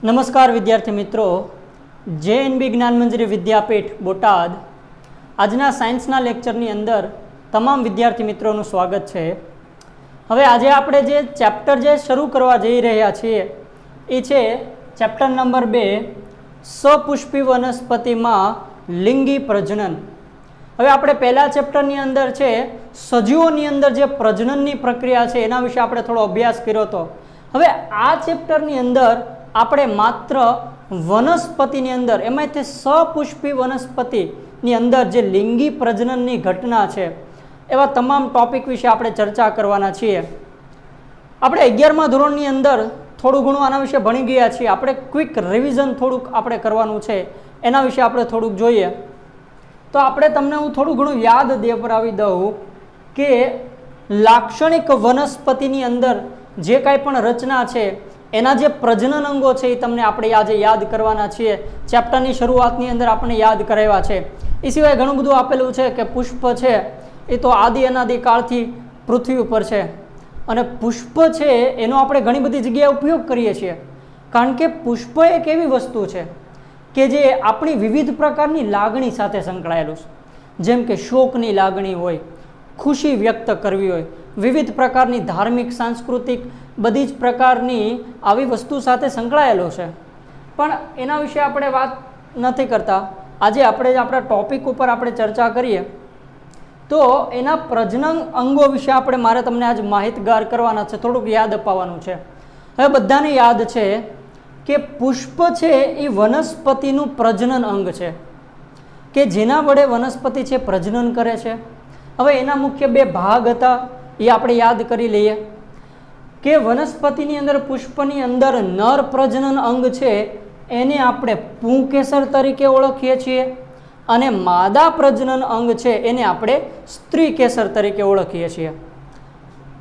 નમસ્કાર વિદ્યાર્થી મિત્રો, JNB જ્ઞાનમંજરી વિદ્યાપીઠ બોટાદ આજના સાયન્સના લેક્ચરની અંદર તમામ વિદ્યાર્થી મિત્રોનું સ્વાગત છે। હવે આજે આપણે જે ચેપ્ટર શરૂ કરવા જઈ રહ્યા છીએ એ છે ચેપ્ટર નંબર 2 સપુષ્પી વનસ્પતિમાં લિંગી પ્રજનન। હવે આપણે પહેલા ચેપ્ટરની અંદર છે સજીવોની અંદર જે પ્રજનનની પ્રક્રિયા છે એના વિશે આપણે થોડો અભ્યાસ કર્યો હતો। હવે આ ચેપ્ટરની અંદર આપણે માત્ર વનસ્પતિની અંદર એમાંથી સપુષ્પી વનસ્પતિની અંદર જે લિંગી પ્રજનનની ઘટના છે એવા તમામ ટોપિક વિશે આપણે ચર્ચા કરવાના છીએ। આપણે 11મા ધોરણની અંદર થોડું ઘણું આના વિશે ભણી ગયા છીએ। આપણે ક્વિક રિવિઝન થોડુંક આપણે કરવાનું છે, એના વિશે આપણે થોડુંક જોઈએ। તો આપણે તમને હું થોડું ઘણું યાદ દેવરાવી દઉં કે લાક્ષણિક વનસ્પતિની અંદર જે કાંઈ પણ રચના છે એના જે પ્રજનન અંગો છે એ તમને આપણે આજે યાદ કરવાના છીએ। ચેપ્ટરની શરૂઆતની અંદર આપણે યાદ કરાવ્યા છે। એ સિવાય ઘણું બધું આપેલું છે કે પુષ્પ છે એ તો આદિ અનાદિ કાળથી પૃથ્વી ઉપર છે અને પુષ્પ છે એનો આપણે ઘણી બધી જગ્યાએ ઉપયોગ કરીએ છીએ, કારણ કે પુષ્પ એક એવી વસ્તુ છે કે જે આપણી વિવિધ પ્રકારની લાગણી સાથે સંકળાયેલું છે, જેમ કે શોકની લાગણી હોય, ખુશી વ્યક્ત કરવી હોય, વિવિધ પ્રકારની ધાર્મિક સાંસ્કૃતિક બધી જ પ્રકારની આવી વસ્તુ સાથે સંકળાયેલો છે। પણ એના વિશે આપણે વાત નથી કરતા। આજે આપણે આપણા ટોપિક ઉપર આપણે ચર્ચા કરીએ તો એના પ્રજનન અંગો વિશે મારે તમને આજ માહિતગાર કરવાના છે, થોડુંક યાદ અપાવવાનું છે। હવે બધાને યાદ છે કે પુષ્પ છે એ વનસ્પતિનું પ્રજનન અંગ છે કે જેના વડે વનસ્પતિ છે પ્રજનન કરે છે। હવે એના મુખ્ય બે ભાગ હતા એ આપણે યાદ કરી લઈએ કે વનસ્પતિની અંદર પુષ્પની અંદર નર પ્રજનન અંગ છે એને આપણે પુંકેસર તરીકે ઓળખીએ છીએ અને માદા પ્રજનન અંગ છે એને આપણે સ્ત્રી કેસર તરીકે ઓળખીએ છીએ।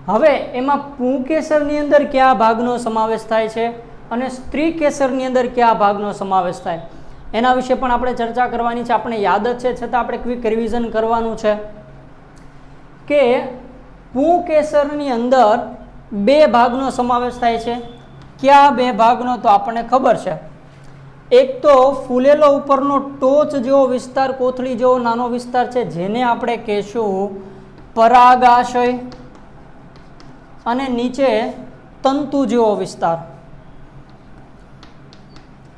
હવે એમાં પુંકેસરની અંદર કયા ભાગનો સમાવેશ થાય છે અને સ્ત્રી કેસરની અંદર કયા ભાગનો સમાવેશ થાય એના વિશે પણ આપણે ચર્ચા કરવાની છે। આપણે યાદ જ છે છતાં આપણે ક્વિક રિવિઝન કરવાનું છે કે પુંકેસરની અંદર બે ભાગનો સમાવેશ થાય છે। કયા બે ભાગનો તો આપણને ખબર છે, એક તો ફૂલેલો ઉપરનો ટોચ જેવો વિસ્તાર, કોથળી જેવો નાનો વિસ્તાર છે જેને આપણે કહેશું પરાગાશય, અને નીચે તંતુ જેવો વિસ્તાર।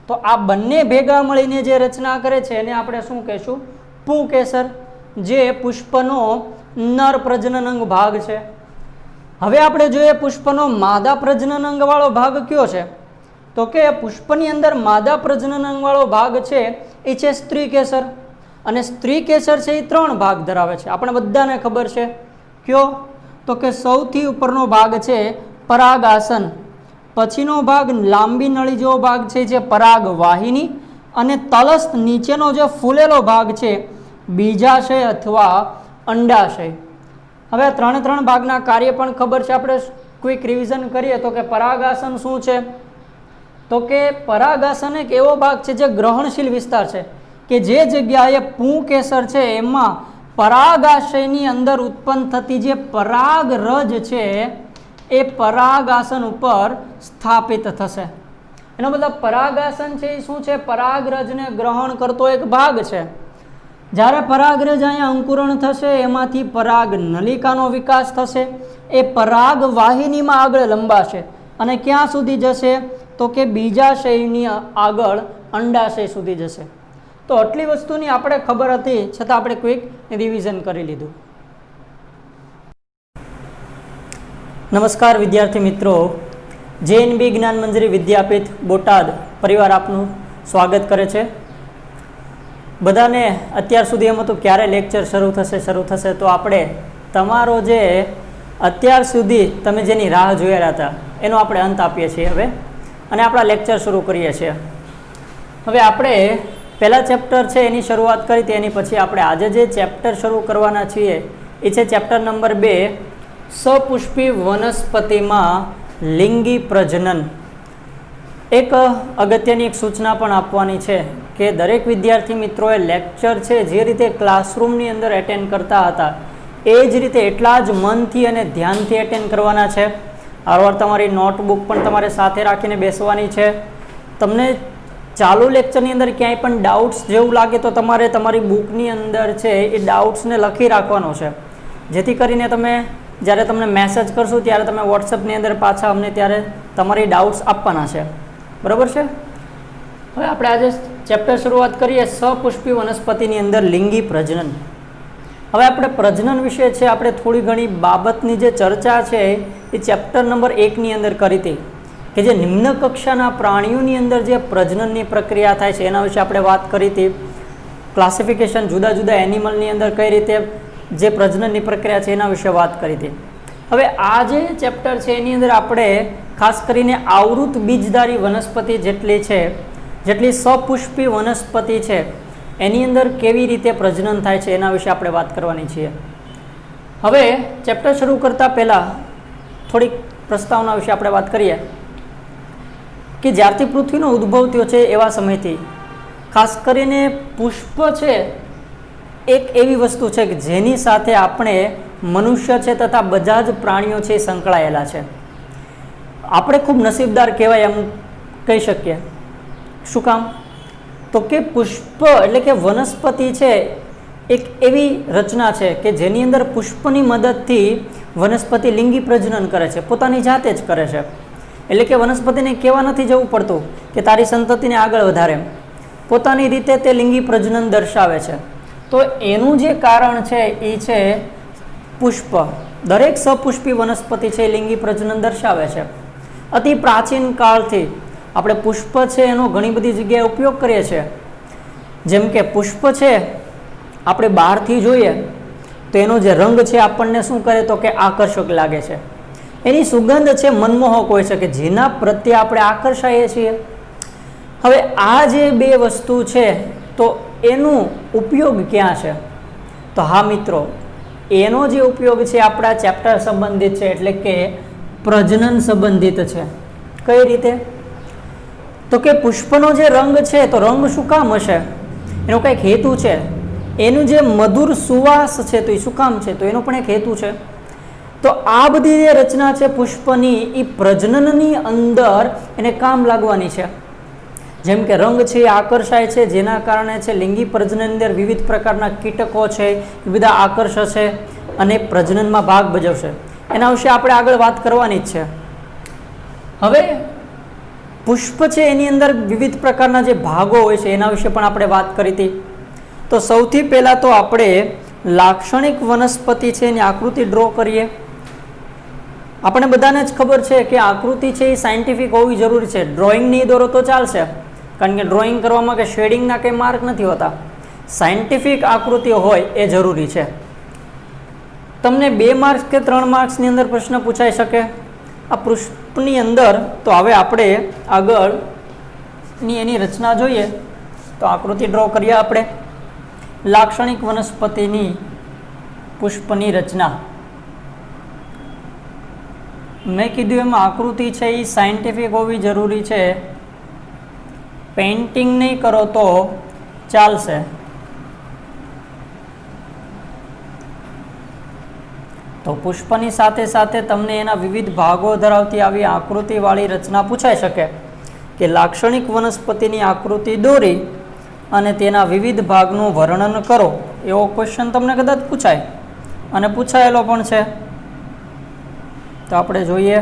તો આ બંને ભેગા મળીને જે રચના કરે છે એને આપણે શું કહેશું? પુંકેસર, જે પુષ્પનો નર પ્રજનન અંગ ભાગ છે। હવે આપણે જોઈએ પુષ્પનો માદા પ્રજનન અંગ વાળો ભાગ કયો છે, તો કે પુષ્પની અંદર માદા પ્રજનન અંગ વાળો ભાગ છે એ છે સ્ત્રી કેસર, અને સ્ત્રી કેસર છે એ 3 ભાગ ધરાવે છે। આપણે બધાને ખબર છે કયો, તો કે સૌથી ઉપરનો ભાગ છે પરાગાસન, પછીનો ભાગ લાંબી નળી જેવો ભાગ છે જે પરાગ વાહિની, અને તલસ્થ નીચેનો જે ફૂલેલો ભાગ છે બીજાશય અથવા અંડાશય। હવે 3 ભાગના કાર્ય પણ ખબર છે। આપણે ક્વિક રિવિઝન કરીએ તો કે પરાગાસન શું છે, તો કે પરાગાસન એક એવો ભાગ છે જે ગ્રહણશીલ વિસ્તાર છે કે જે જગ્યાએ પુંકેસર છે એમાં પરાગાશયની અંદર ઉત્પન્ન થતી જે પરાગરજ છે એ પરાગાસન ઉપર સ્થાપિત થશે। એનો મતલબ પરાગાસન છે એ શું છે? પરાગરજને ગ્રહણ કરતો એક ભાગ છે। જ્યારે પરાગરજ અહીંયા અંકુરણ થશે એમાંથી પરાગ નલિકાનો વિકાસ થશે, એ પરાગ વાહિનીમાં આગળ લંબાશે અને ક્યાં સુધી જશે? તો કે બીજાશયની આગળ અંડાશય સુધી જશે। તો આટલી વસ્તુની આપણે ખબર હતી છતાં આપણે ક્વિક રિવિઝન કરી લીધું। નમસ્કાર વિદ્યાર્થી મિત્રો, JNB જ્ઞાનમંજરી વિદ્યાપીઠ બોટાદ પરિવાર આપનું સ્વાગત કરે છે। બધાને અત્યાર સુધી એમ હતું ક્યારે લેક્ચર શરૂ થશે, તો આપણે તમારો જે અત્યાર સુધી તમે જેની રાહ જોયા હતા એનો આપણે અંત આપીએ છીએ હવે, અને આપણા લેક્ચર શરૂ કરીએ છીએ। હવે આપણે પહેલા ચેપ્ટર છે એની શરૂઆત કરી હતી, એની પછી આપણે આજે જે ચેપ્ટર શરૂ કરવાના છીએ એ છે ચેપ્ટર નંબર 2 સપુષ્પી વનસ્પતિમાં લિંગી પ્રજનન। એક અગત્યની એક સૂચના પણ આપવાની છે કે દરેક વિદ્યાર્થી મિત્રોએ લેક્ચર છે જે રીતે ક્લાસરૂમની અંદર એટેન્ડ કરતા હતા એ જ રીતે એટલા જ મનથી અને ધ્યાનથી એટેન્ડ કરવાના છે। હરવાર તમારી નોટબુક પણ તમારે સાથે રાખીને બેસવાની છે। તમને ચાલુ લેક્ચરની અંદર ક્યાંય પણ ડાઉટ્સ જેવું લાગે તો તમારે તમારી બુકની અંદર છે એ ડાઉટ્સને લખી રાખવાનો છે, જેથી કરીને તમે જ્યારે તમને મેસેજ કરશું ત્યારે તમે વોટ્સઅપની અંદર પાછા અમને ત્યારે તમારી ડાઉટ્સ આપવાના છે, બરાબર છે. હવે આપણે આજે ચેપ્ટર શરૂઆત કરીએ સપુષ્પી વનસ્પતિની અંદર લિંગી પ્રજનન. હવે આપણે પ્રજનન વિશે છે આપણે થોડી ઘણી બાબતની જે ચર્ચા છે એ ચેપ્ટર નંબર 1ની અંદર કરી હતી, કે જે નિમ્ન કક્ષાના પ્રાણીઓની અંદર જે પ્રજનનની પ્રક્રિયા થાય છે એના વિશે આપણે વાત કરી હતી. ક્લાસિફિકેશન જુદા જુદા એનિમલની અંદર કઈ રીતે જે પ્રજનનની પ્રક્રિયા છે એના વિશે વાત કરી હતી. હવે આ જે ચેપ્ટર છે એની અંદર આપણે ખાસ કરીને આવૃત બીજધારી વનસ્પતિ જેટલી સપુષ્પી વનસ્પતિ છે એની અંદર કેવી રીતે પ્રજનન થાય છે એના વિશે આપણે વાત કરવાની છીએ. હવે ચેપ્ટર શરૂ કરતાં પહેલાં થોડીક પ્રસ્તાવના વિશે આપણે વાત કરીએ કે જ્યારથી પૃથ્વીનો ઉદ્ભવ થયો છે એવા સમયથી ખાસ કરીને પુષ્પ છે એક એવી વસ્તુ છે કે જેની સાથે આપણે મનુષ્ય છે તથા બધા જ પ્રાણીઓ છે એ સંકળાયેલા છે. આપણે ખૂબ નસીબદાર કહેવાય એમ કહી શકીએ. શું કામ? તો કે પુષ્પ એટલે કે વનસ્પતિ છે એક એવી રચના છે કે જેની અંદર પુષ્પની મદદથી વનસ્પતિ લિંગી પ્રજનન કરે છે, પોતાની જાતે જ કરે છે. એટલે કે વનસ્પતિને કહેવા નથી જવું પડતું કે તારી સંતતિને આગળ વધારે, પોતાની રીતે તે લિંગી પ્રજનન દર્શાવે છે. તો એનું જે કારણ છે એ છે પુષ્પ. દરેક સપુષ્પી વનસ્પતિ છે એ લિંગી પ્રજનન દર્શાવે છે. અતિ પ્રાચીન કાળથી આપણે પુષ્પ છે એનો ઘણી બધી જગ્યાએ ઉપયોગ કરીએ છીએ. જેમ કે પુષ્પ છે આપણે બહારથી જોઈએ તો એનો જે રંગ છે આપણને શું કરે તો કે આકર્ષક લાગે છે. એની સુગંધ છે મનમોહક હોય છે કે જેના પ્રત્યે આપણે આકર્ષાઈએ છીએ. હવે આ જે બે વસ્તુ છે તો એનું ઉપયોગ ક્યાં છે? તો હા મિત્રો, એનો જે ઉપયોગ છે આપણા ચેપ્ટર સંબંધિત છે, એટલે કે પ્રજનન સંબંધિત છે. કઈ રીતે? તો કે પુષ્પનો જે રંગ છે તો રંગ શું કામ હશે? એનો કંઈક હેતુ છે. એનું જે મધુર સુવાસ છે તો એ શું કામ છે? તો એનો પણ એક હેતુ છે. તો આ બધી જે રચના છે પુષ્પની એ પ્રજનનની અંદર એને કામ લાગવાની છે. જેમ કે રંગ છે એ આકર્ષાય છે, જેના કારણે છે લિંગી પ્રજનન અંદર વિવિધ પ્રકારના કીટકો છે એ બધા આકર્ષશે અને પ્રજનનમાં ભાગ ભજવશે. એના વિશે આપણે આગળ વાત કરવાની જ છે. હવે પુષ્પ છે એની અંદર વિવિધ પ્રકારના જે ભાગો હોય છે એના વિશે પણ આપણે વાત કરી હતી. તો સૌથી પહેલાં તો આપણે લાક્ષણિક વનસ્પતિ છે એની આકૃતિ ડ્રો કરીએ. આપણે બધાને જ ખબર છે કે આકૃતિ છે એ સાયન્ટિફિક હોવી જરૂરી છે. ડ્રોઈંગ નહીં દોરો તો ચાલશે, કારણ કે ડ્રોઈંગ કરવામાં કે શેડિંગના કંઈ માર્ક નથી હોતા. સાયન્ટિફિક આકૃતિઓ હોય એ જરૂરી છે. તમને 2 માર્ક્સ કે 3 માર્ક્સની અંદર પ્રશ્ન પૂછાઈ શકે આ પુષ્પની અંદર. તો હવે આપણે આગળની એની રચના જોઈએ. તો આકૃતિ ડ્રો કરીએ આપણે લાક્ષણિક વનસ્પતિની પુષ્પની રચના. મેં કીધું એમાં આકૃતિ છે એ સાયન્ટિફિક હોવી જરૂરી છે. પેઇન્ટિંગ નહીં કરો તો ચાલશે. તો પુષ્પની સાથે સાથે તમને એના વિવિધ ભાગો ધરાવતી આવી આકૃતિવાળી રચના પૂછાઈ શકે કે લાક્ષણિક વનસ્પતિની આકૃતિ દોરી અને તેના વિવિધ ભાગનું વર્ણન કરો. એવો ક્વેશ્ચન તમને કદાચ પૂછાય અને પૂછાયેલો પણ છે. તો આપણે જોઈએ.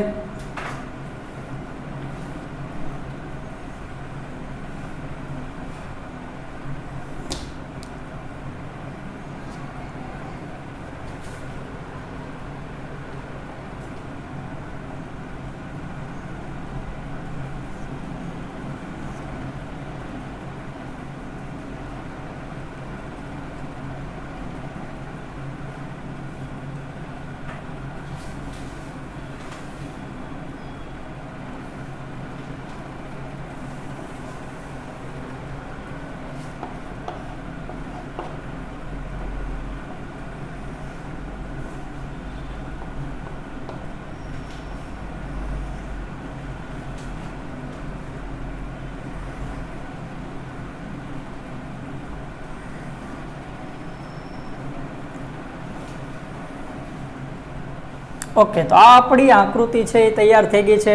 ઓકે, તો આ આપણી આકૃતિ છે એ તૈયાર થઈ ગઈ છે.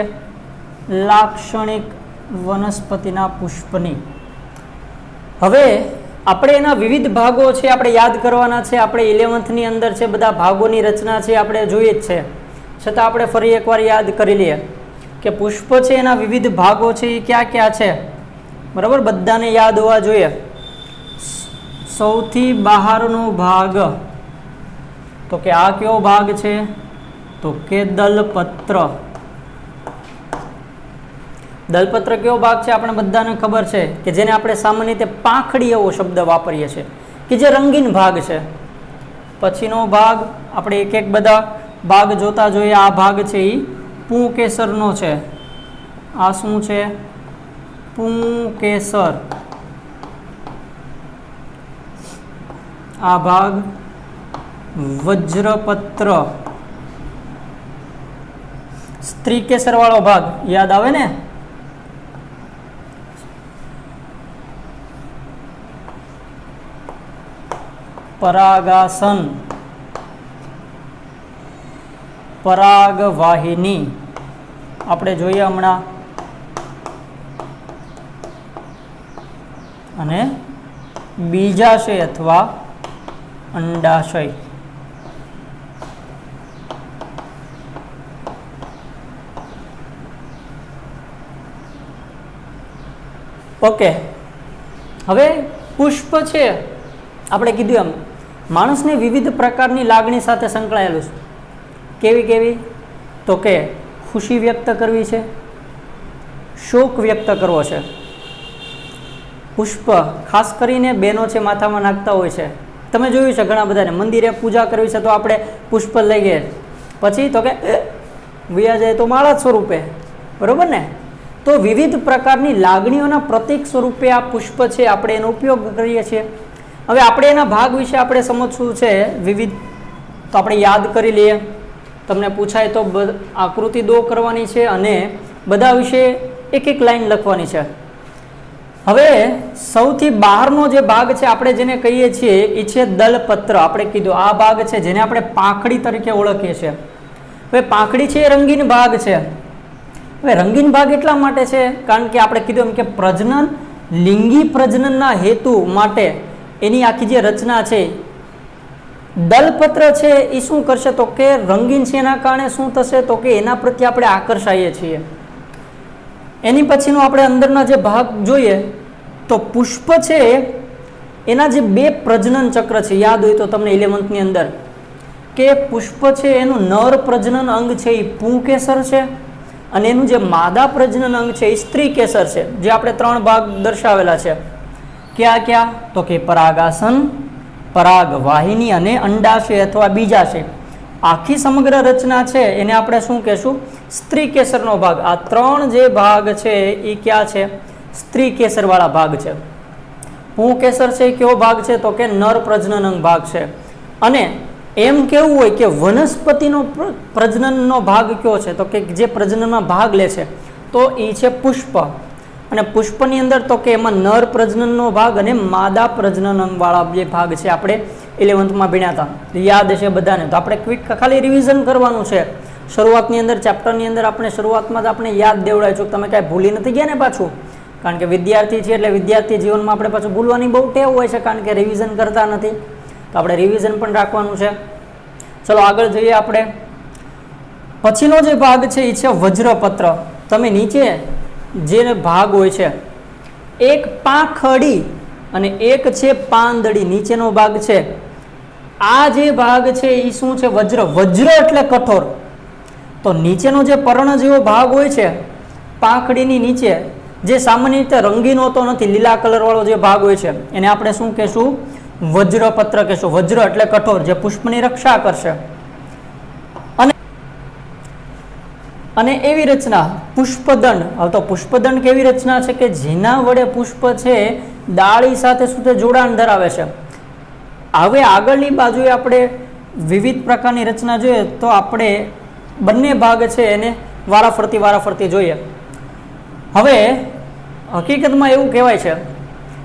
લાક્ષણિક વનસ્પતિના પુષ્પની. હવે આપણે એના વિવિધ ભાગો છે આપણે યાદ કરવાના છે. આપણે 11th ની અંદર છે બધા ભાગોની રચના છે આપણે જોઈએ જ છે, છતાં આપણે ફરી એકવાર યાદ કરી લઈએ કે પુષ્પ છે એના વિવિધ ભાગો છે એ ક્યાં ક્યાં છે, બરાબર, બધાને યાદ હોવા જોઈએ. સૌથી બહારનો ભાગ તો કે આ કયો ભાગ છે, તો કે દલપત્ર. દલપત્ર કયો ભાગ છે આપણે બધાને ખબર છે કે જેને આપણે સામાન્ય રીતે પાંખડી એવો શબ્દ વાપરીએ છીએ કે જે રંગીન ભાગ છે. પછીનો ભાગ આપણે એક એક બધા ભાગ જોતા જોઈએ. આ ભાગ છે એ પુંકેસરનો છે. આ શું છે, પુંકેસર. આ ભાગ વજ્રપત્ર. સ્ત્રી કેસર વાળો ભાગ યાદ આવે ને, પરાગાસન, પરાગવાહિની આપણે જોઈએ હમણાં, અને બીજાશય અથવા અંડાશય. ઓકે, હવે પુષ્પ છે આપણે કીધું એમ માણસને વિવિધ પ્રકારની લાગણી સાથે સંકળાયેલું છે. કેવી કેવી, તો કે ખુશી વ્યક્ત કરવી છે, શોક વ્યક્ત કરવો છે. પુષ્પ ખાસ કરીને બહેનો છે માથામાં નાખતા હોય છે, તમે જોયું છે ઘણા બધાને. મંદિરે પૂજા કરવી છે તો આપણે પુષ્પ લઈ ગઈએ, પછી તો કે વયા જાય તો માળા સ્વરૂપે, બરોબર ને. તો વિવિધ પ્રકારની લાગણીઓના પ્રતીક સ્વરૂપે આ પુષ્પ છે આપણે એનો ઉપયોગ કરીએ છીએ. હવે આપણે એના ભાગ વિશે આપણે સમજવું છે વિવિધ, તો આપણે યાદ કરી લઈએ. તમને પૂછાય તો આકૃતિ દો કરવાની છે અને બધા વિશે એક એક લાઈન લખવાની છે. હવે સૌથી બહારનો જે ભાગ છે આપણે જેને કહીએ છીએ એ છે દલપત્ર. આપણે કીધું આ ભાગ છે જેને આપણે પાંખડી તરીકે ઓળખીએ છીએ. હવે પાંખડી છે એ રંગીન ભાગ છે. હવે રંગીન ભાગ એટલા માટે છે કારણ કે આપણે કીધું એમ કે પ્રજનન, લિંગી પ્રજનનના હેતુ માટે એની આખી જે રચના છે. દલપત્ર છે એ શું કરશે તો કે રંગીન છે એના કારણે શું થશે તો કે એના પ્રત્યે આપણે આકર્ષાઈએ છીએ. એની પછીનો આપણે અંદરના જે ભાગ જોઈએ તો પુષ્પ છે એના જે બે પ્રજનન ચક્ર છે, યાદ હોય તો તમને 11th ની અંદર કે પુષ્પ છે એનું નર પ્રજનન અંગ છે એ પુંકેસર છે અને એનું જે માદા પ્રજનન અંગ છે એ સ્ત્રી કેસર છે. જે આપણે 3 ભાગ દર્શાવેલા છે. ક્યાં ક્યાં તો કે પરાગાસન, પરાગવાહિની અને અંડાશય અથવા બીજાશય. આખી સમગ્ર રચના છે એને આપણે શું કહેશું, સ્ત્રી કેસરનો ભાગ. આ 3 જે ભાગ છે એ ક્યાં છે, સ્ત્રી કેસર વાળા ભાગ છે. પુંકેસર છે એ કયો ભાગ છે તો કે નર પ્રજનન અંગ ભાગ છે. અને એમ કેવું હોય કે વનસ્પતિનો પ્રજનનનો ભાગ કયો છે તો કે જે પ્રજનનમાં ભાગ લે છે તો એ છે પુષ્પ. અને પુષ્પની અંદર તો કે એમાં નર પ્રજનનનો ભાગ અને માદા પ્રજનન અંગ વાળા જે ભાગ છે આપણે 11th માં ભણ્યા હતા, યાદ છે બધાને. તો આપણે ક્વિક ખાલી રિવિઝન કરવાનું છે. શરૂઆતની અંદર ચેપ્ટરની અંદર આપણે શરૂઆતમાં જ આપણે યાદ દેવડાય છું, તમે કાંઈ ભૂલી નથી ગયા ને પાછું, કારણ કે વિદ્યાર્થી છે એટલે વિદ્યાર્થી જીવનમાં આપણે પાછું ભૂલવાની બહુ ટેવ હોય છે કારણ કે રિવિઝન કરતા નથી. તો આપણે રિવિઝન પણ રાખવાનું છે. ચલો આગળ જઈએ આપણે. પછીનો જે ભાગ છે એ છે વજ્રપત્ર. તમે નીચે જે ભાગ હોય છે એક પાંખડી અને એક છે પાંદડી, નીચેનો ભાગ છે. આ જે ભાગ છે એ શું છે, વજ્ર. વજ્ર એટલે કઠોર. તો નીચેનો જે પર્ણ જેવો ભાગ હોય છે પાંખડીની નીચે, જે સામાન્ય રીતે રંગીન હોતો નથી, લીલા કલર વાળો જે ભાગ હોય છે એને આપણે શું કહેશું, વજ્રપત્ર કહેશું. વજ્ર એટલે કઠોર, જે પુષ્પની રક્ષા કરશે. અને એવી રચના પુષ્પદંડ. હવે તો પુષ્પદંડ કેવી રચના છે કે જેના વડે પુષ્પ છે ડાળી સાથે શું જોડાણ ધરાવે છે. હવે આગળની બાજુએ આપણે વિવિધ પ્રકારની રચના જોઈએ તો આપણે બંને ભાગ છે એને વારાફરતી જોઈએ. હવે હકીકતમાં એવું કહેવાય છે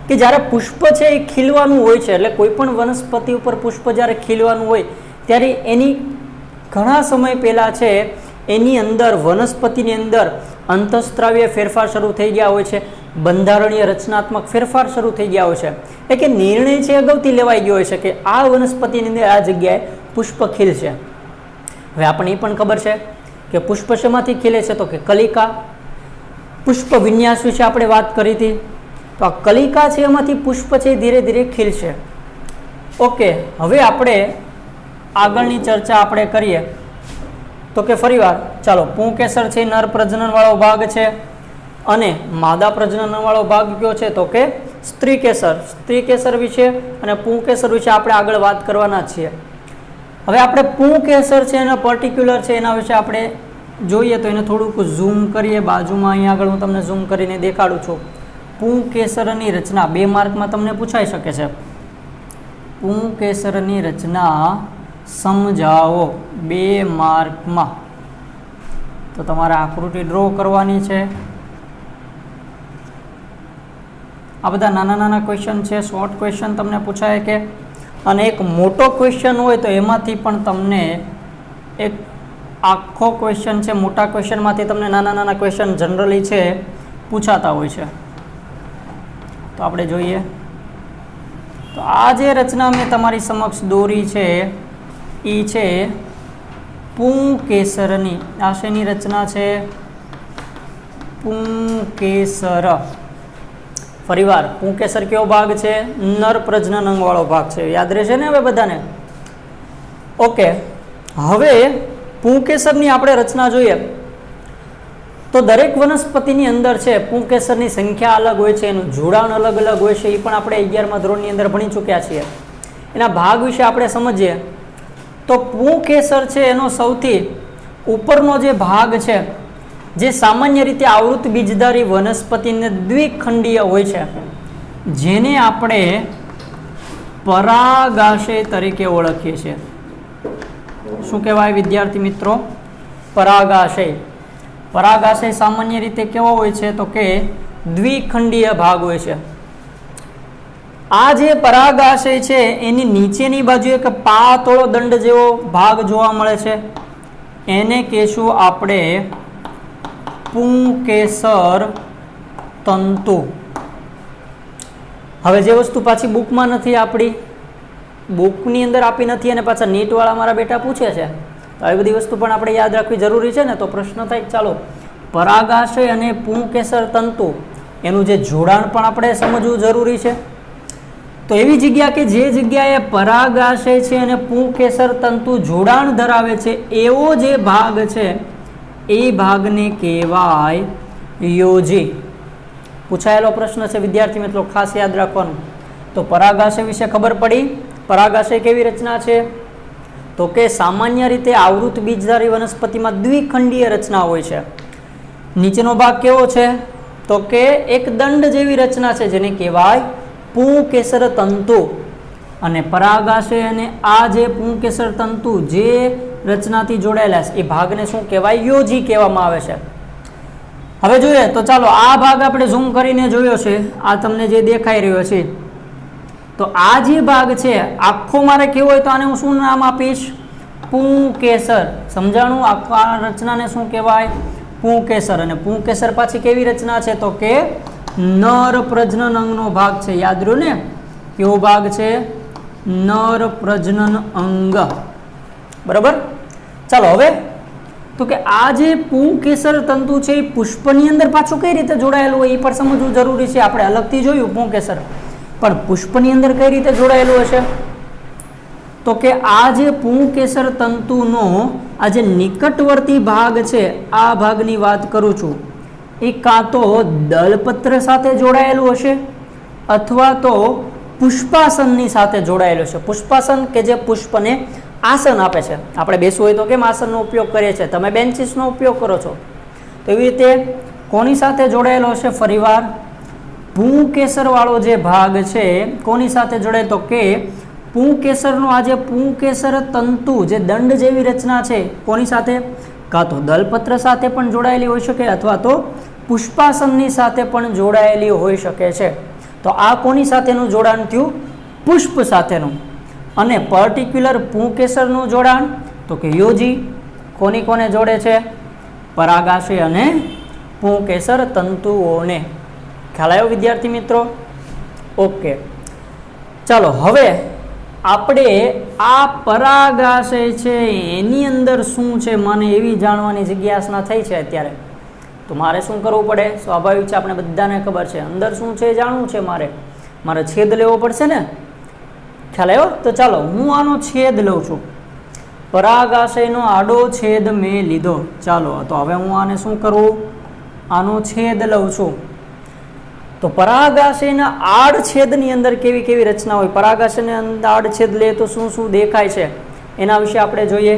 કે જ્યારે પુષ્પ છે એ ખીલવાનું હોય છે, એટલે કોઈ પણ વનસ્પતિ ઉપર પુષ્પ જ્યારે ખીલવાનું હોય ત્યારે એની ઘણા સમય પહેલાં છે એની અંદર વનસ્પતિની અંદર અંતઃસ્ત્રાવીય ફેરફાર શરૂ થઈ ગયા હોય છે, બંધારણીય રચનાત્મક ફેરફાર શરૂ થઈ ગયા હોય છે, એ કે નિર્ણય છે અગાઉથી લેવાઈ ગયો હોય છે કે આ વનસ્પતિની અંદર આ જગ્યાએ પુષ્પ ખીલશે. હવે આપણને એ પણ ખબર છે કે પુષ્પ શેમાંથી ખીલે છે, તો કે કલિકા. પુષ્પ વિન્યાસ વિશે આપણે વાત કરી હતી, તો આ કલિકા છે એમાંથી પુષ્પ છે ધીરે ધીરે ખીલશે. ઓકે, હવે આપણે આગળની ચર્ચા આપણે કરીએ તો કે ફરીવાર ચાલો, પુંકેસર છે નર પ્રજનન વાળો ભાગ છે અને માદા પ્રજનન વાળો ભાગ કયો છે, તો કે સ્ત્રી કેસર. સ્ત્રી કેસર વિશે અને પુંકેસર વિશે આપણે આગળ વાત કરવાના છીએ. હવે આપણે પુંકેસર છે એના પર્ટિક્યુલર છે એના વિશે આપણે જોઈએ તો એને થોડુંક ઝૂમ કરીએ. બાજુમાં અહીંયા આગળ હું તમને ઝૂમ કરીને દેખાડું છું. પુંકેસરની રચના 2 માર્કમાં તમને પૂછાઈ શકે છે. પુંકેસરની રચના સમજાવો 2 માર્કમાં. તો તમારે આકૃતિ ડ્રો કરવાની છે. આ બધા નાના નાના ક્વેશ્ચન છે, શોર્ટ ક્વેશ્ચન તમને પૂછાય કે, અને એક મોટો ક્વેશ્ચન હોય તો એમાંથી પણ તમને એક આખો ક્વેશ્ચન છે, મોટા ક્વેશ્ચનમાંથી તમને નાના નાના ક્વેશ્ચન જનરલી છે પૂછાતા હોય છે. તો આપણે જોઈએ તો આ જે રચના મેં તમારી સમક્ષ દોરી છે એ છે પુંકેસરની. આ શેની રચના છે? પુંકેસર. ફરીવાર પુંકેસર કયો ભાગ છે? નર પ્રજનન અંગ વાળો ભાગ છે. યાદ રહેશે ને હવે બધાને? ઓકે, હવે પુંકેસરની આપણે રચના જોઈએ તો દરેક વનસ્પતિની અંદર છે પુંકેસરની સંખ્યા અલગ હોય છે, એનું જોડાણ અલગ અલગ હોય છે. એ પણ આપણે 11મા ધોરણની અંદર ભણી ચૂક્યા છીએ. એના ભાગ વિશે આપણે સમજીએ તો પુંકેસર છે એનો સૌથી ઉપરનો જે ભાગ છે, જે સામાન્ય રીતે આવૃત બીજધારી વનસ્પતિને દ્વિખંડીય હોય છે, જેને આપણે પરાગાશય તરીકે ઓળખીએ છીએ. શું કહેવાય વિદ્યાર્થી મિત્રો? પરાગાશય. પરાગાશય સામાન્ય રીતે કેવો હોય છે તો કે દ્વિખંડીય ભાગ હોય છે. આ જે પરાગાશય છે એની નીચેની બાજુ એક પાતળો દંડ જેવો ભાગ જોવા મળે છે, એને કહેશું આપણે પુંકેસર તંતુ. હવે જે વસ્તુ પાછી બુકમાં નથી, આપણી બુકની અંદર આપી નથી અને પાછા નીટવાળા મારા બેટા પૂછે છે, તો આવી બધી વસ્તુ પણ આપણે યાદ રાખવી જરૂરી છે ને. તો પ્રશ્ન થાય ચાલો, પરાગાશય અને પુંકેસર તંતુ એનું જે જોડાણ પણ આપણે સમજવું જરૂરી છે. તો એવી જગ્યા કે જે જગ્યાએ પરાગાશય છે અને પુંકેસર તંતુ જોડાણ ધરાવે છે એવો જે ભાગ છે એ ભાગને કહેવાય યોજી. પૂછાયેલો પ્રશ્ન છે વિદ્યાર્થી મિત્રો, ખાસ યાદ રાખવાનું. તો પરાગાશય વિશે ખબર પડી. પરાગાશય કેવી રચના છે તો કે સામાન્ય રીતે આવૃત બીજધારી વનસ્પતિમાં દ્વિખંડીય રચના હોય છે. નીચેનો ભાગ કેવો છે તો કે એક દંડ જેવી રચના છે, જેને કહેવાય પુંકેસર તંતુ. અને પરાગાશય અને આ જે પુંકેસર તંતુ જે રચનાથી જોડાયેલા છે એ ભાગને શું કહેવાય? યોજી કહેવામાં આવે છે. હવે જોઈએ તો ચાલો, આ ભાગ આપણે ઝૂમ કરીને જોયો છે, આ તમને જે દેખાઈ રહ્યો છે. તો આ જે ભાગ છે આખો મારે કેવો હોય તો આને હું શું નામ આપીશ? પુંકેસર. સમજાણું? આ રચનાને શું કહેવાય? પુંકેસર. અને પુંકેસર પાછી કેવી રચના છે તો કે નર પ્રજનન અંગનો ભાગ છે. યાદ રહ્યું ને? કેવો ભાગ છે? નર પ્રજનન અંગ. બરાબર. ચાલો હવે તો કે આ જે પુંકેસર તંતુ છે એ પુષ્પની અંદર પાછું કઈ રીતે જોડાયેલું હોય એ પણ સમજવું જરૂરી છે. આપણે અલગથી જોયું પુંકેસર, પણ પુષ્પની અંદર કઈ રીતે જોડાયેલું હશે તો કે આ જે પુંકેસર તંતુનો આ જે નિકટવર્તી ભાગ છે, આ ભાગની વાત કરું છું, એ કાં તો દલપત્ર સાથે જોડાયેલું હશે અથવા તો પુષ્પાસનની સાથે જોડાયેલું છે. પુષ્પાસન કે જે પુષ્પને આસન આપે છે. આપણે બેસવું હોય તો કેમ આસનનો ઉપયોગ કરીએ છીએ, તમે બેન્ચીસનો ઉપયોગ કરો છો. તો એવી રીતે કોની સાથે જોડાયેલો હશે? ફરીવાર પુંકેસર વાળો જે ભાગ છે કોની સાથે જોડાય તો કે પુંકેસરનો આ જે પુંકેસર તંતુ જે દંડ જેવી રચના છે કોની સાથે? કાં તો દલપત્ર સાથે પણ જોડાયેલી હોઈ શકે અથવા તો પુષ્પાસનની સાથે પણ જોડાયેલી હોઈ શકે છે. તો આ કોની સાથેનું જોડાણ થયું? પુષ્પ સાથેનું. અને પર્ટિક્યુલર પુંકેસરનું જોડાણ તો કે યોજી. કોની કોને જોડે છે? પરાગાશય અને પુંકેસર તંતુઓને. ખ્યાલ આવ્યો વિદ્યાર્થી મિત્રો? ઓકે, ચાલો હવે આપણે આ પરાગાશય છે એની અંદર શું છે મને એવી જાણવાની જિજ્ઞાસા થઈ છે અત્યારે. તો મારે શું કરવું પડે? સ્વાભાવિક છે, આપણે બધાને ખબર છે અંદર શું છે જાણવું છે, મારે છેદ લેવો પડશે ને. ખ્યાલ આવ્યો? તો ચાલો હું આનો છેદ લઉં છું. પરાગાશયનો આડો છેદ મેં લીધો. ચાલો તો હવે હું આને શું કરું? આનો છેદ લઉં છું. તો પરાગાશયના આડછેદની અંદર કેવી કેવી રચના હોય, પરાગાશયની અંદર આડછેદ લે તો શું શું દેખાય છે એના વિશે આપણે જોઈએ.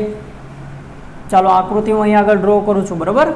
ચાલો આકૃતિ હું અહીંયા આગળ ડ્રો કરું છું, બરાબર?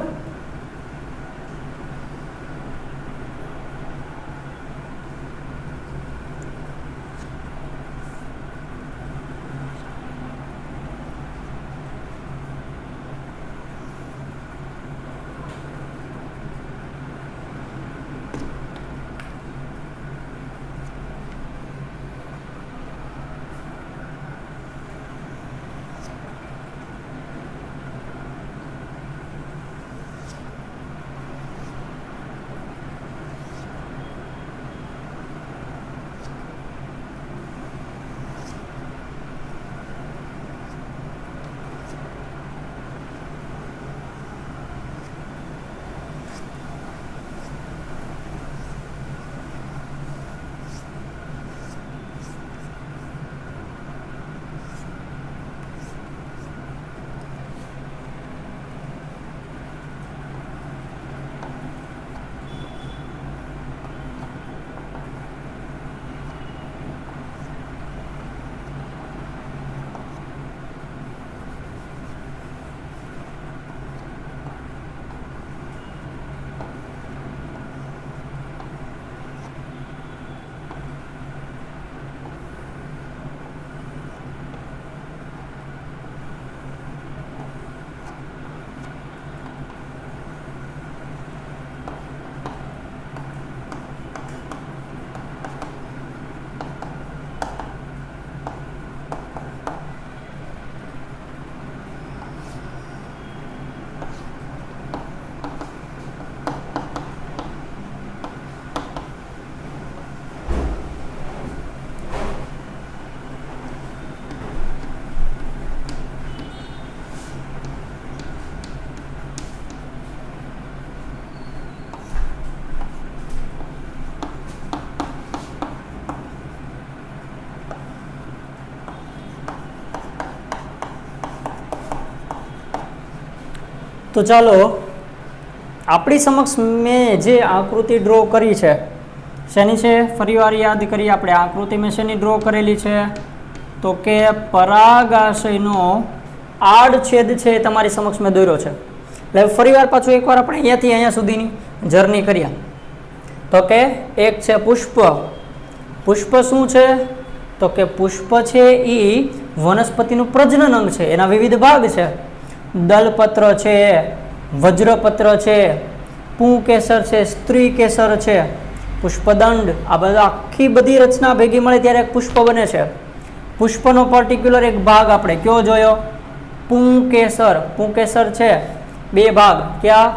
તો ચાલો આપણી સમક્ષ મેં જે આકૃતિ ડ્રો કરી છે શેની છે? ફરીવાર યાદ કરીએ, આપણે આકૃતિ મેં શેની ડ્રો કરેલી છે? તો કે પરાગાશયનો આડછેદ છે તમારી સમક્ષ મેં દોર્યો છે. એટલે ફરીવાર પાછું એકવાર આપણે અહીંયાથી અહીંયા સુધીની જર્ની કરીએ. તો કે એક છે પુષ્પ. પુષ્પ શું છે? તો કે પુષ્પ છે એ વનસ્પતિનું પ્રજનન અંગ છે, એના વિવિધ ભાગ છે. દલપત્ર છે, વજ્રપત્ર છે, પુંકેસર છે, સ્ત્રીકેસર છે, પુષ્પદંડ, આ બધા આખી બધી રચના ભેગી મળે ત્યારે એક પુષ્પ બને છે. પુષ્પનો પર્ટિક્યુલર એક ભાગ આપણે કયો જોયો? પુંકેસર. પુંકેસર છે બે ભાગ, ક્યાં?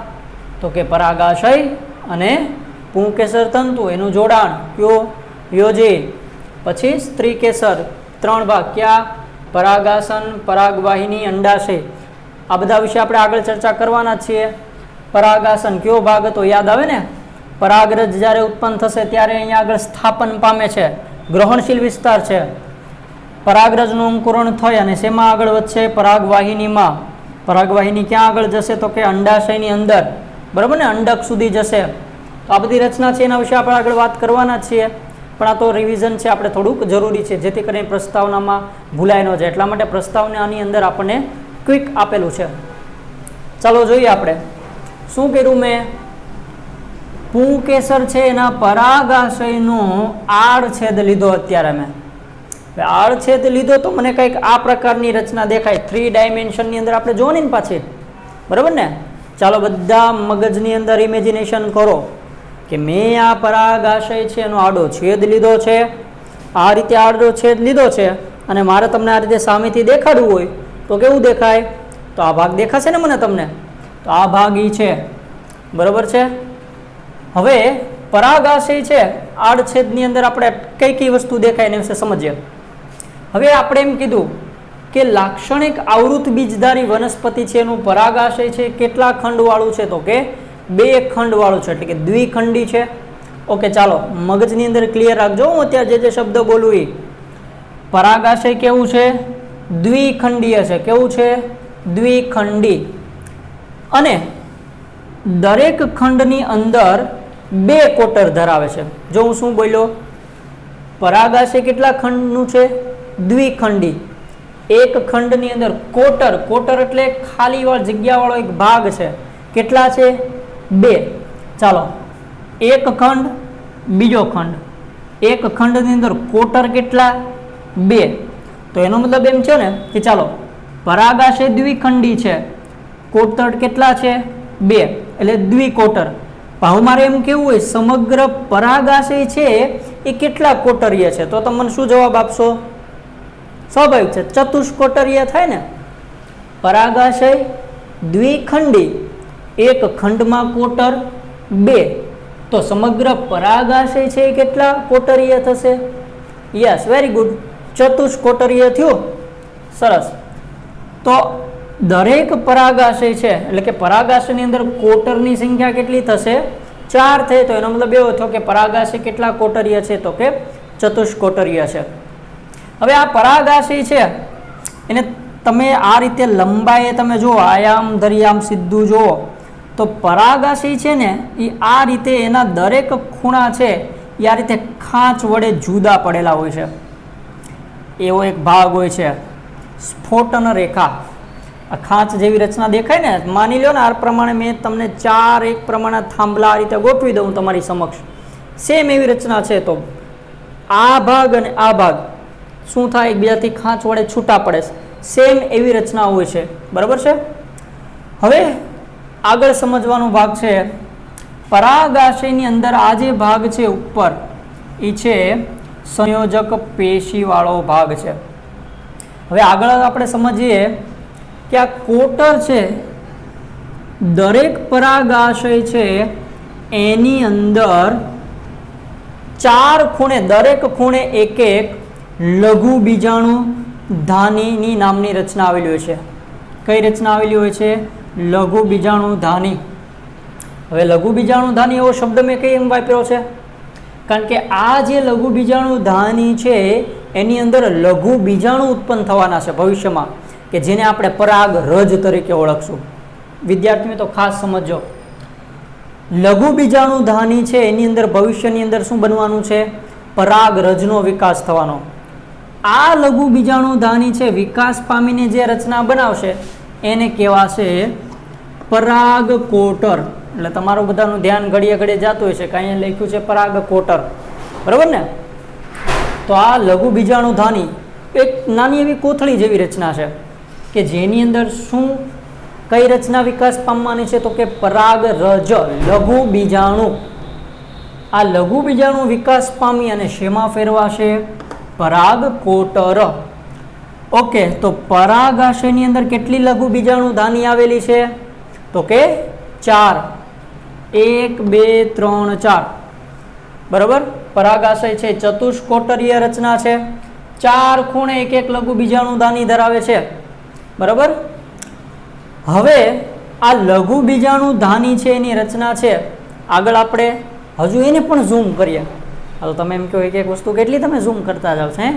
તો કે પરાગાશય અને પુંકેસર તંતુ, એનું જોડાણ કયો? યોજી. પછી સ્ત્રીકેસર, ત્રણ ભાગ, ક્યાં? પરાગાસન, પરાગવાહિની, અંડાશય. આ બધા વિશે આપણે આગળ ચર્ચા કરવાના છીએ. પરાગાસન કયો ભાગ હતો? યાદ આવે ને? પરાગરજ જ્યારે ઉત્પન્ન થશે ત્યારે અહીંયા આગળ સ્થાપન પામે છે, ગ્રહણશીલ વિસ્તાર છે. પરાગરજનું અંકુરણ થઈ અને શેમાં આગળ વધશે? પરાગવાહિનીમાં. પરાગવાહિની ક્યાં આગળ જશે? તો કે અંડાશયની અંદર, બરાબર ને? અંડક સુધી જશે. તો આ બધી રચના છે એના વિશે આપણે આગળ વાત કરવાના છીએ, પણ આ તો રિવિઝન છે, આપણે થોડુંક જરૂરી છે જેથી કરીને પ્રસ્તાવનામાં ભૂલાય ન જાય. એટલા માટે પ્રસ્તાવના આની અંદર આપણને ક્વિક આપેલું છે. ચાલો જોઈએ આપણે શું કર્યું મેં. પુંકેસર છે એના પરાગાશયનો આડછેદ લીધો. અત્યારે મેં આડછેદ લીધો તો મને કંઈક આ પ્રકારની રચના દેખાય. 3 ડાયમેન્શનની અંદર આપણે જોવાની ને પાછી, બરાબર ને? ચાલો બધા મગજની અંદર ઇમેજિનેશન કરો કે મેં આ પરાગાશય છે એનો આડો છેદ લીધો છે, આ રીતે આડો છેદ લીધો છે, અને મારે તમને આ રીતે સામેથી દેખાડવું હોય તો કેવું દેખાય? તો આ ભાગ દેખાશે ને મને તમને? તો આ ભાગ ઈ છે, બરોબર છે. હવે પરાગાશય છે આડછેદની અંદર આપણે કઈ કઈ વસ્તુ દેખાય એના વિશે સમજીએ. હવે આપણે એમ કીધું કે લાક્ષણિક આવૃત બીજધારી વનસ્પતિ છે એનું પરાગાશય છે કેટલા ખંડવાળું છે, તો કે 2 ખંડવાળું છે, એટલે કે દ્વિખંડી છે. ઓકે, ચાલો મગજની અંદર ક્લિયર રાખજો. હું અત્યારે જે શબ્દ બોલું એ પરાગાશય કેવું છે, દ્વિખંડીય છે. કેવું છે, દ્વિખંડી. અને દરેક ખંડની અંદર 2 કોટર ધરાવે છે. જો હું શું બોલ્યો, પરાગાશય કેટલા ખંડનું છે, દ્વિખંડી. એક ખંડની અંદર કોટર, કોટર એટલે ખાલી જગ્યા વાળો એક ભાગ છે. કેટલા છે, 2. ચાલો, એક ખંડ, બીજો ખંડ. એક ખંડની અંદર કોટર કેટલા, 2. તો એનો મતલબ એમ છે ને કે ચાલો પરાગાશય દ્વિખંડી છે, કોટર કેટલા છે, 2, એટલે દ્વિકોટર. હવે મારે એમ કેવું હોય સમગ્ર પરાગાશય છે એ કેટલા કોટરીય છે, તો તમે મને શું જવાબ આપશો? સ્વાભાવિક છે, ચતુષ્કોટરીય થાય ને. પરાગાશય દ્વિખંડી, એક ખંડમાં કોટર 2, તો સમગ્ર પરાગાશય છે એ કેટલા કોટરીય થશે? યસ, વેરી ગુડ, ચતુષ્કોટરીય થયું. સરસ. તો દરેક પરાગાશય છે એટલે કે પરાગાશયની અંદર કોટરની સંખ્યા કેટલી થશે? 4 થઈ. તો એનો મતલબ એવો થયો કે પરાગાશય કેટલા કોટરીય છે, તો કે ચતુષ્કોટરીય છે. હવે આ પરાગાશય છે એને તમે આ રીતે લંબાઈએ તમે જુઓ, આયામ ધરી સીધું જુઓ તો પરાગાશય છે ને એ આ રીતે એના દરેક ખૂણા છે એ આ રીતે ખાંચ વડે જુદા પડેલા હોય છે. એવો એક ભાગ હોય છે સ્ફોટન રેખા. આ ખાંચ જેવી રચના દેખાય ને, માની લો ને આ પ્રમાણે મેં તમને 4 એક પ્રમાણે થાંભલા આ રીતે ગોઠવી દઉં તમારી સમક્ષ, સેમ એવી રચના છે. તો આ ભાગ અને આ ભાગ શું થાય, એકબીજાથી ખાંચ વડે છૂટા પડે. સેમ એવી રચના હોય છે. બરાબર છે. હવે આગળ સમજવાનો ભાગ છે પરાગાશયની અંદર આ જે ભાગ છે ઉપર એ છે સંયોજક પેશીવાળો ભાગ છે. હવે આગળ આપણે સમજીએ કે આ કોટર છે, દરેક પરાગાશય છે એની અંદર 4 ખૂણે, દરેક ખૂણે એક એક લઘુ બીજાણુ ધાનીની નામની રચના આવેલી હોય છે. કઈ રચના આવેલી હોય છે? લઘુ બીજાણુ ધાની. હવે લઘુ બીજાણુ ધાની એવો શબ્દ મેં કઈ એમ વાપર્યો છે? કારણ કે આ જે લઘુ બીજાણુ ધાની છે એની અંદર લઘુ બીજાણુ ઉત્પન્ન થવાના છે ભવિષ્યમાં, કે જેને આપણે પરાગ રજ તરીકે ઓળખશું. વિદ્યાર્થીઓ તો ખાસ સમજો, લઘુ બીજાણુ ધાની છે એની અંદર ભવિષ્યની અંદર શું બનવાનું છે? પરાગ રજનો વિકાસ થવાનો. આ લઘુ બીજાણુ ધાની છે વિકાસ પામીને જે રચના બનાવશે એને કહેવાશે પરાગ કોટર. એટલે તમારું બધાનું ધ્યાન ઘડીએ ઘડીએ જતું હોય છે કે અહીંયા લખ્યું છે પરાગ કોટર, બરાબર ને? તો આ લઘુ બીજાણુ ધાની એક નાની એવી કોથળી જેવી રચના છે કે જેની અંદર શું કઈ રચના વિકાસ પામવાની છે? તો કે પરાગ રજ, લઘુ બીજાણુ. આ લઘુ બીજાણુ વિકાસ પામી અને શેમાં ફેરવાશે? પરાગ કોટર. ઓકે, તો પરાગાશયની અંદર કેટલી લઘુ બીજાણુ ધાની આવેલી છે? તો કે 4. 1 2 3 4. બરાબર. પરાગાશય છે ચતુષ્કોટરીય રચના છે, 4 ખૂણે એક એક લઘુ બીજાણુ ધાની ધરાવે છે. બરાબર. હવે આ લઘુ બીજાણુ ધાની છે એની રચના છે. આગળ આપણે હજુ એને પણ ઝૂમ કરીએ. હાલો, તમે એમ કહો એક એક વસ્તુ કેટલી તમે ઝૂમ કરતા જાઓ છો?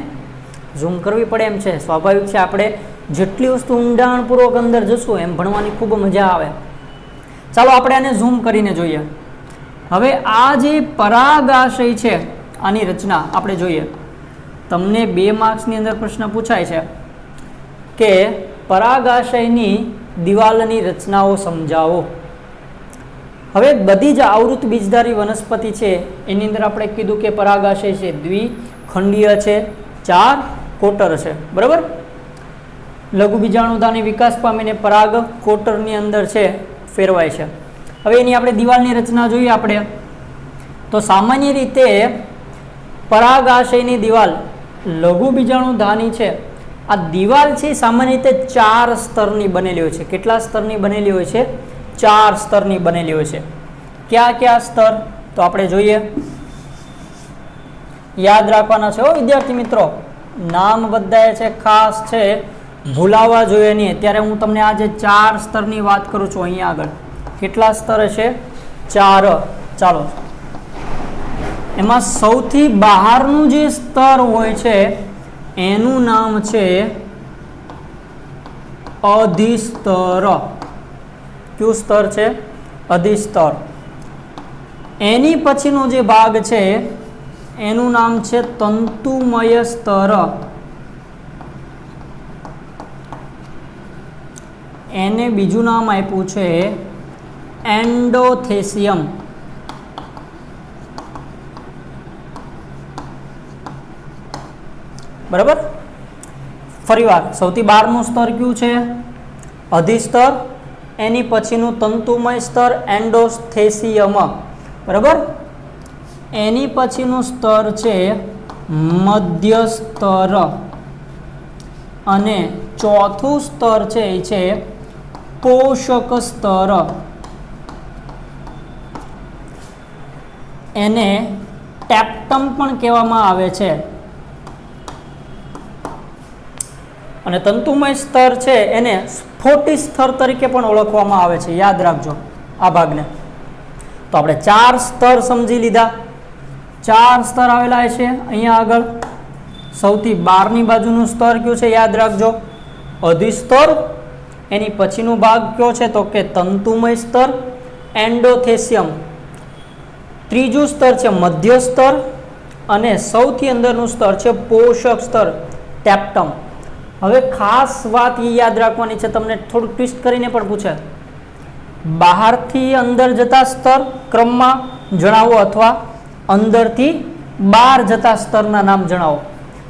ઝૂમ કરવી પડે એમ છે, સ્વાભાવિક છે. આપણે જેટલી વસ્તુ ઊંડાણપૂર્વક અંદર જશું એમ ભણવાની ખૂબ મજા આવે. ચાલો આપણે આને ઝૂમ કરીને જોઈએ. હવે આ જે પરાગાશય છે આની રચના આપણે જોઈએ. તમને 2 માર્ક્સની અંદર પ્રશ્ન પૂછાય છે કે પરાગાશયની દિવાલની રચનાઓ સમજાવો. હવે બધી જ આવૃત બીજધારી વનસ્પતિ છે એની અંદર આપણે કીધું કે પરાગાશય છે દ્વિખંડીય છે, 4 કોટર છે. બરાબર. લઘુ બીજાણુધાની વિકાસ પામીને પરાગ કોટરની અંદર છે ફેરવાય છે. હવે એની આપણે દિવાલની રચના જોઈએ આપણે તો સામાન્ય રીતે પરાગાશયની દિવાલ લઘુ બીજાણુધાની છે. આ દિવાલ છે સામાન્ય રીતે 4 સ્તરની બનેલી હોય છે. કેટલા સ્તરની બનેલી હોય છે? 4 સ્તરની બનેલી હોય છે. क्या क्या स्तर तो આપણે જોઈએ, યાદ રાખવાના છે વિદ્યાર્થી મિત્રો, નામ બધાએ છે ખાસ છે, ભૂલાવા જોઈએ નહીં. અત્યારે હું તમને આ જે 4 સ્તરની વાત કરું છું અહીંયા આગળ, કેટલા સ્તર છે? 4. ચાલો, એમાં સૌથી બહારનું જે સ્તર હોય છે એનું નામ છે અધિસ્તર. કયું સ્તર છે? અધિસ્તર. એની પછીનો જે ભાગ છે એનું નામ છે તંતુમય સ્તર. એને બીજું નામ આપ્યું છે એન્ડોથેસિયમ. બરાબર. ફરીવાર, સૌથી બહારનું સ્તર કયું છે? અધિસ્તર. એની પછીનું તંતુમય સ્તર એન્ડોથેસિયમ. બરાબર. એની પછીનું સ્તર છે મધ્ય સ્તર અને ચોથું સ્તર છે એ છે પોષક સ્તર. એને ટેપ્ટમ પણ કહેવામાં આવે છે. અને તંતુમય સ્તર છે એને સ્ફોટી સ્તર તરીકે પણ ઓળખવામાં આવે છે. યાદ રાખજો આ ભાગને. તો આપણે 4 સ્તર સમજી લીધા. 4 સ્તર આવેલા છે અહીંયા આગળ. સૌથી બહારની બાજુનું સ્તર કયું છે? યાદ રાખજો, અધિસ્તર. એની પછીનો ભાગ કયો છે? તો કે તંતુમય સ્તર એન્ડોથેસિયમ. ત્રીજું સ્તર છે મધ્ય સ્તર અને સૌથી અંદરનું સ્તર છે પોષક સ્તર ટેપ્ટમ. હવે ખાસ વાત એ યાદ રાખવાની છે, તમને થોડું ટ્વિસ્ટ કરીને પણ પૂછે, બહારથી અંદર જતા સ્તર ક્રમમાં જણાવો અથવા અંદરથી બહાર જતા સ્તરના નામ જણાવો.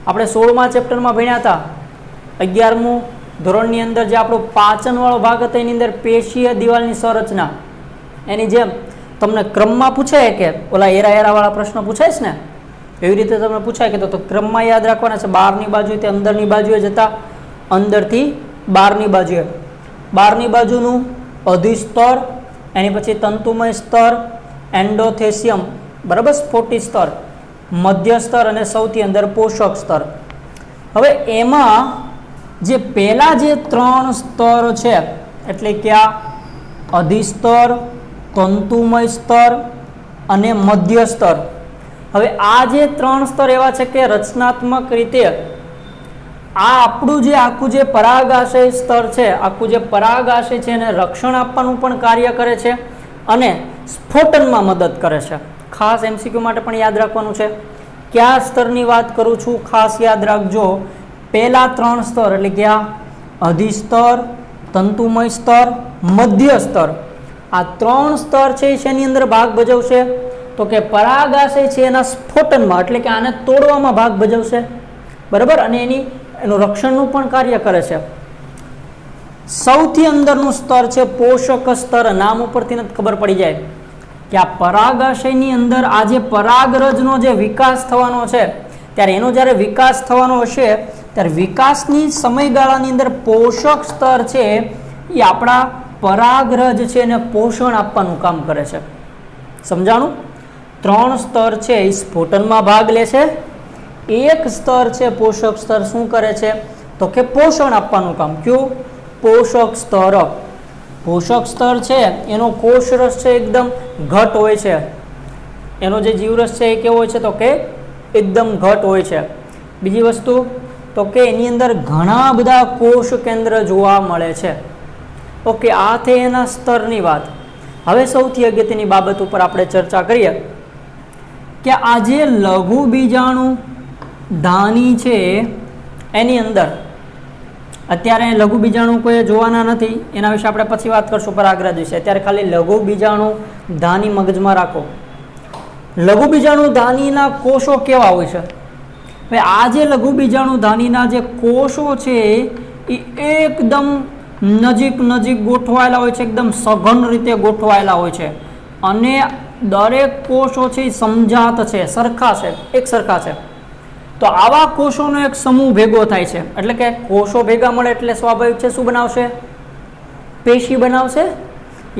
આપણે 16મા ચેપ્ટરમાં ભણ્યા હતા, 11મું ધોરણની અંદર જે આપણો પાચનવાળો ભાગ હતો એની અંદર પેશીય દિવાલની સંરચના, એની જેમ તમને ક્રમમાં પૂછાય કે ઓલા એરાવાળા પ્રશ્ન પૂછાય છે ને, એવી રીતે તમને પૂછાય કે તો ક્રમમાં યાદ રાખવાના છે. બહારની બાજુથી અંદરની બાજુએ જતા, અંદરથી બહારની બાજુએ. બહારની બાજુનું અધિસ્તર, એની પછી તંતુમય સ્તર એન્ડોથેસિયમ, બરાબર, સ્ફોટી સ્તર, મધ્ય સ્તર અને સૌથી અંદર પોષક સ્તર. હવે એમાં જે પહેલા જે 3 સ્તર છે એટલે કે આ અધિસ્તર, તંતુમય સ્તર અને મધ્ય સ્તર. હવે આ જે 3 સ્તર એવા છે કે રચનાત્મક રીતે આ આપણું જે આખું જે પરાગાશય સ્તર છે, આખું જે પરાગાશય છે એને રક્ષણ આપવાનું પણ કાર્ય કરે છે અને સ્ફોટનમાં મદદ કરે છે. ખાસ MCQ માટે પણ યાદ રાખવાનું છે. કયા સ્તરની વાત કરું છું ખાસ યાદ રાખજો. પહેલા 3 સ્તર એટલે કે આ અધિસ્તર, તંતુમય સ્તર, મધ્ય સ્તર. આ 3 સ્તર છે શેની અંદર ભાગ ભજવશે? તો કે પરાગાશય છે એના સ્ફોટનમાં, એટલે કે આને તોડવામાં ભાગ ભજવશે. બરાબર. અને એનું રક્ષણનું પણ કાર્ય કરે છે. સૌથી અંદરનું સ્તર છે પોષક સ્તર. નામ ઉપરથી જ ખબર પડી જાય કે આ પરાગાશયની અંદર આ જે પરાગરજનો જે વિકાસ થવાનો છે, ત્યારે એનો જ્યારે વિકાસ થવાનો હશે ત્યારે વિકાસની સમયગાળાની અંદર પોષક સ્તર છે એ આપણા પરાગરજ છે એને પોષણ આપવાનું કામ કરે છે. સમજાણું? 3 સ્તર છે એ સ્ફોટનમાં ભાગ લે છે. એક સ્તર છે પોષક સ્તર શું કરે છે? તો કે પોષણ આપવાનું કામ. કયું? પોષક સ્તર. પોષક સ્તર છે એનો કોષરસ છે એકદમ ઘટ હોય છે. એનો જે જીવરસ છે એ કેવો હોય છે? તો કે એકદમ ઘટ હોય છે. બીજી વસ્તુ તો કે એની અંદર ઘણા બધા કોષ કેન્દ્ર જોવા મળે છે. ઓકે, આ થઈ એના સ્તરની વાત. હવે સૌથી અગત્યની બાબત ઉપર આપણે ચર્ચા કરીએ કે આ જે લઘુ બીજાણુ ધાની છે એની અંદર અત્યારે લઘુ બીજાણુ કોઈ જોવાના નથી, એના વિશે આપણે પછી વાત કરશું પરાગરજ વિશે. અત્યારે ખાલી લઘુ બીજાણુ ધાની મગજમાં રાખો. લઘુ બીજાણુ ધાનીના કોષો કેવા હોય છે? હવે આ જે લઘુ બીજાણુ ધાનીના જે કોષો છે એ એકદમ નજીક ગોઠવાયેલા હોય છે, એકદમ સઘન રીતે ગોઠવાયેલા હોય છે અને દરેક કોષો છે એ સમજાત છે, સરખા છે, એક સરખા છે. તો આવા કોષોનો એક સમૂહ ભેગો થાય છે, એટલે કે કોષો ભેગા મળે એટલે સ્વાભાવિક છે શું બનાવશે? પેશી બનાવશે.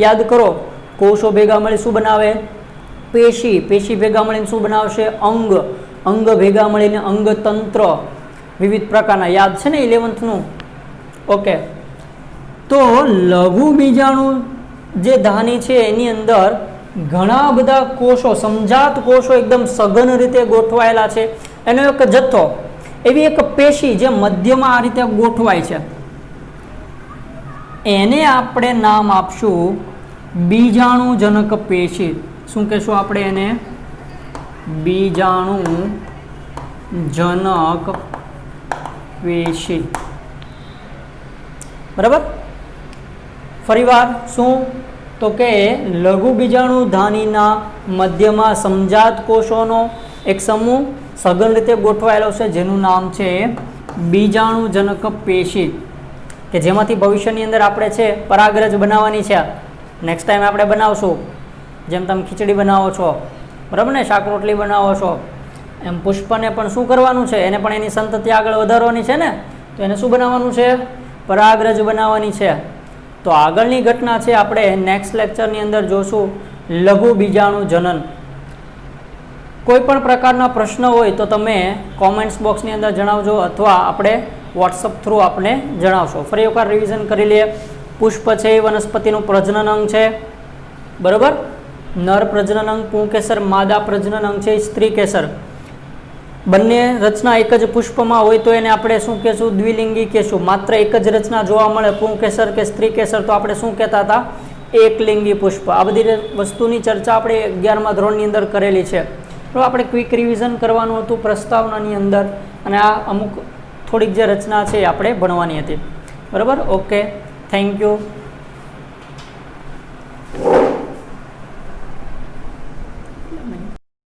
યાદ કરો, કોષો ભેગા મળી શું બનાવે? પેશી. પેશી ભેગા મળીને શું બનાવશે? અંગ. અંગ ભેગા મળીને અંગતંત્ર. વિવિધ પ્રકારના યાદ છે ને 11th ઓકે. તો લઘુ બીજાણુ જે ધાની છે એની અંદર ઘણા બધા કોષો, સમજાત કોષો એકદમ સઘન રીતે ગોઠવાયેલા છે. એનો એક જથ્થો, એવી એક પેશી જે મધ્યમાં આ રીતે ગોઠવાય છે, એને આપણે નામ આપશું બીજાણુજનક પેશી. શું કહેશું આપણે એને? બીજાણુજનક પેશી. બરાબર. ફરીવાર શું? તો કે લઘુ બીજાણુ ધાનીના મધ્યમાં સમજાત કોષોનો એક સમૂહ સઘન રીતે ગોઠવાયેલો છે જેનું નામ છે બીજાણુજનક પેશી, કે જેમાંથી ભવિષ્યની અંદર આપણે છે પરાગરજ બનાવવાની છે. નેક્સ્ટ ટાઈમ આપણે બનાવશું. જેમ તમે ખીચડી બનાવો છો, બરાબર ને, શાક રોટલી બનાવો છો, એમ પુષ્પને પણ શું કરવાનું છે? એને પણ એની સંતતિ આગળ વધારવાની છે ને. તો એને શું બનાવવાનું છે? પરાગરજ બનાવવાની છે. તો આગળની ઘટના છે આપણે નેક્સ્ટ લેક્ચરની અંદર જોશું લઘુ બીજાણુ જનન. કોઈ પણ પ્રકારના પ્રશ્ન હોય તો તમે કોમેન્ટ્સ બોક્સની અંદર જણાવજો અથવા આપણે વોટ્સઅપ થ્રુ આપને જણાવશો. ફરી એકવાર રિવિઝન કરી લઈએ. પુષ્પ છે એ વનસ્પતિનું પ્રજનન અંગ છે, બરાબર. નર પ્રજનન અંગ પુંકેસર, માદા પ્રજનન અંગ છે સ્ત્રી કેસર. બંને રચના એક જ પુષ્પમાં હોય તો એને આપણે શું કહેશું? દ્વિલિંગી કહેશું. માત્ર એક જ રચના જોવા મળે પુંકેસર કે સ્ત્રી કેસર તો આપણે શું કહેતા હતા? એકલિંગી પુષ્પ. આ બધી વસ્તુની ચર્ચા આપણે 11મા ધોરણની અંદર કરેલી છે. તો આપણે ક્વિક રિવિઝન કરવાનું હતું પ્રસ્તાવનાની અંદર, અને આ અમુક થોડીક જે રચના છે એ આપણે ભણવાની હતી. બરાબર. Okay, thank you.